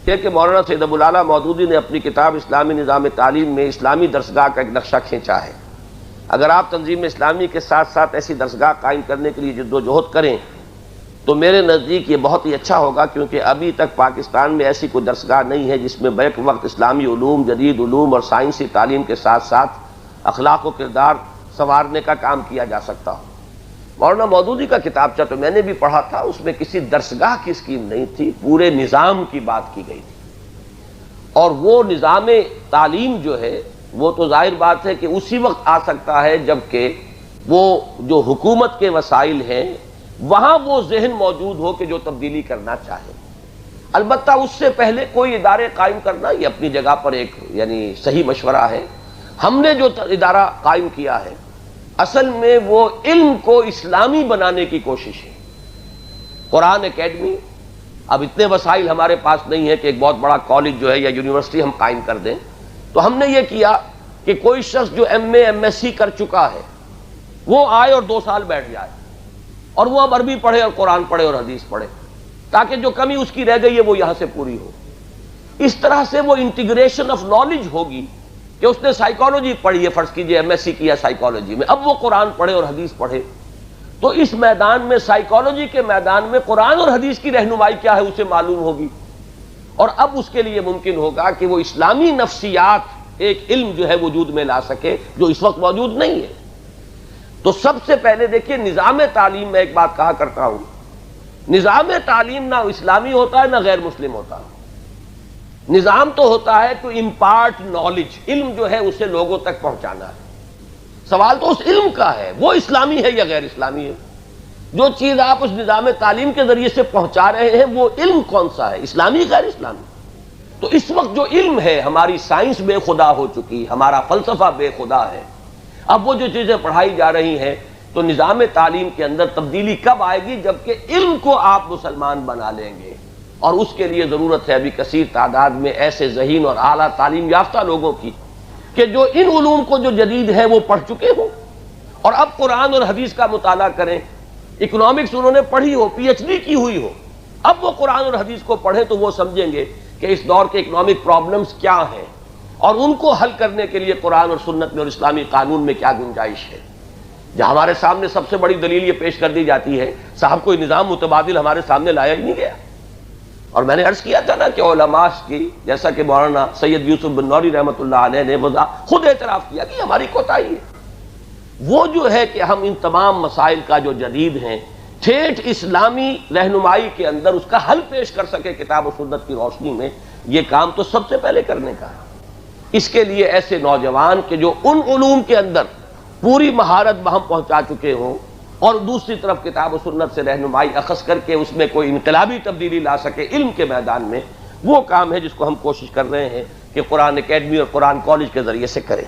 کہ مولانا سید ابو الاعلیٰ مودودی نے اپنی کتاب اسلامی نظام تعلیم میں اسلامی درسگاہ کا ایک نقشہ کھینچا ہے۔ اگر آپ تنظیم اسلامی کے ساتھ ساتھ ایسی درسگاہ قائم کرنے کے لیے جد و جہد کریں تو میرے نزدیک یہ بہت ہی اچھا ہوگا، کیونکہ ابھی تک پاکستان میں ایسی کوئی درسگاہ نہیں ہے جس میں بیک وقت اسلامی علوم، جدید علوم اور سائنسی تعلیم کے ساتھ ساتھ اخلاق و کردار سنوارنے کا کام کیا جا سکتا ہو۔ مولانا مودودی کا کتابچہ تو میں نے بھی پڑھا تھا، اس میں کسی درسگاہ کی اسکیم نہیں تھی، پورے نظام کی بات کی گئی تھی۔ اور وہ نظام تعلیم جو ہے وہ تو ظاہر بات ہے کہ اسی وقت آ سکتا ہے جبکہ وہ جو حکومت کے وسائل ہیں وہاں وہ ذہن موجود ہو کہ جو تبدیلی کرنا چاہے۔ البتہ اس سے پہلے کوئی ادارے قائم کرنا یہ اپنی جگہ پر ایک صحیح مشورہ ہے۔ ہم نے جو ادارہ قائم کیا ہے اصل میں وہ علم کو اسلامی بنانے کی کوشش ہے۔ قرآن اکیڈمی، اب اتنے وسائل ہمارے پاس نہیں ہے کہ ایک بہت بڑا کالج جو ہے یا یونیورسٹی ہم قائم کر دیں، تو ہم نے یہ کیا کہ کوئی شخص جو M A M S C کر چکا ہے وہ آئے اور 2 سال بیٹھ جائے اور وہ اب عربی پڑھے اور قرآن پڑھے اور حدیث پڑھے، تاکہ جو کمی اس کی رہ گئی ہے وہ یہاں سے پوری ہو۔ اس طرح سے وہ انٹیگریشن آف نالج ہوگی کہ اس نے سائیکالوجی پڑھی ہے، فرض کیجئے ایم ایس سی کیا سائیکالوجی میں، اب وہ قرآن پڑھے اور حدیث پڑھے، تو اس میدان میں سائیکالوجی کے میدان میں قرآن اور حدیث کی رہنمائی کیا ہے اسے معلوم ہوگی، اور اب اس کے لیے ممکن ہوگا کہ وہ اسلامی نفسیات ایک علم جو ہے وجود میں لا سکے جو اس وقت موجود نہیں ہے۔ تو سب سے پہلے دیکھیے نظام تعلیم میں ایک بات کہا کرتا ہوں، نظام تعلیم نہ اسلامی ہوتا ہے نہ غیر مسلم ہوتا ہے۔ نظام تو ہوتا ہے ٹو امپارٹ نالج، علم جو ہے اسے لوگوں تک پہنچانا ہے۔ سوال تو اس علم کا ہے وہ اسلامی ہے یا غیر اسلامی ہے۔ جو چیز آپ اس نظام تعلیم کے ذریعے سے پہنچا رہے ہیں وہ علم کون سا ہے، اسلامی غیر اسلامی؟ تو اس وقت جو علم ہے، ہماری سائنس بے خدا ہو چکی، ہمارا فلسفہ بے خدا ہے۔ اب وہ جو چیزیں پڑھائی جا رہی ہیں تو نظام تعلیم کے اندر تبدیلی کب آئے گی؟ جبکہ علم کو آپ مسلمان بنا لیں گے، اور اس کے لیے ضرورت ہے ابھی کثیر تعداد میں ایسے ذہین اور اعلیٰ تعلیم یافتہ لوگوں کی کہ جو ان علوم کو جو جدید ہے وہ پڑھ چکے ہوں اور اب قرآن اور حدیث کا مطالعہ کریں۔ اکنامکس انہوں نے پڑھی ہو، پی ایچ ڈی کی ہوئی ہو، اب وہ قرآن اور حدیث کو پڑھیں تو وہ سمجھیں گے کہ اس دور کے اکنامک پرابلمز کیا ہیں اور ان کو حل کرنے کے لیے قرآن اور سنت میں اور اسلامی قانون میں کیا گنجائش ہے۔ جہاں ہمارے سامنے سب سے بڑی دلیل یہ پیش کر دی جاتی ہے، صاحب کوئی نظام متبادل ہمارے سامنے لایا ہی نہیں گیا۔ اور میں نے عرض کیا تھا نا کہ علماء کی، جیسا کہ مولانا سید یوسف بن نوری رحمۃ اللہ علیہ نے خود اعتراف کیا کہ ہماری کوتاہی ہے، وہ جو ہے کہ ہم ان تمام مسائل کا جو جدید ہیں ٹھیٹھ اسلامی رہنمائی کے اندر اس کا حل پیش کر سکے کتاب و سنت کی روشنی میں، یہ کام تو سب سے پہلے کرنے کا ہے۔ اس کے لیے ایسے نوجوان کہ جو ان علوم کے اندر پوری مہارت بہم پہنچا چکے ہوں اور دوسری طرف کتاب و سنت سے رہنمائی اخذ کر کے اس میں کوئی انقلابی تبدیلی لا سکے علم کے میدان میں، وہ کام ہے جس کو ہم کوشش کر رہے ہیں کہ قرآن اکیڈمی اور قرآن کالج کے ذریعے سے کریں۔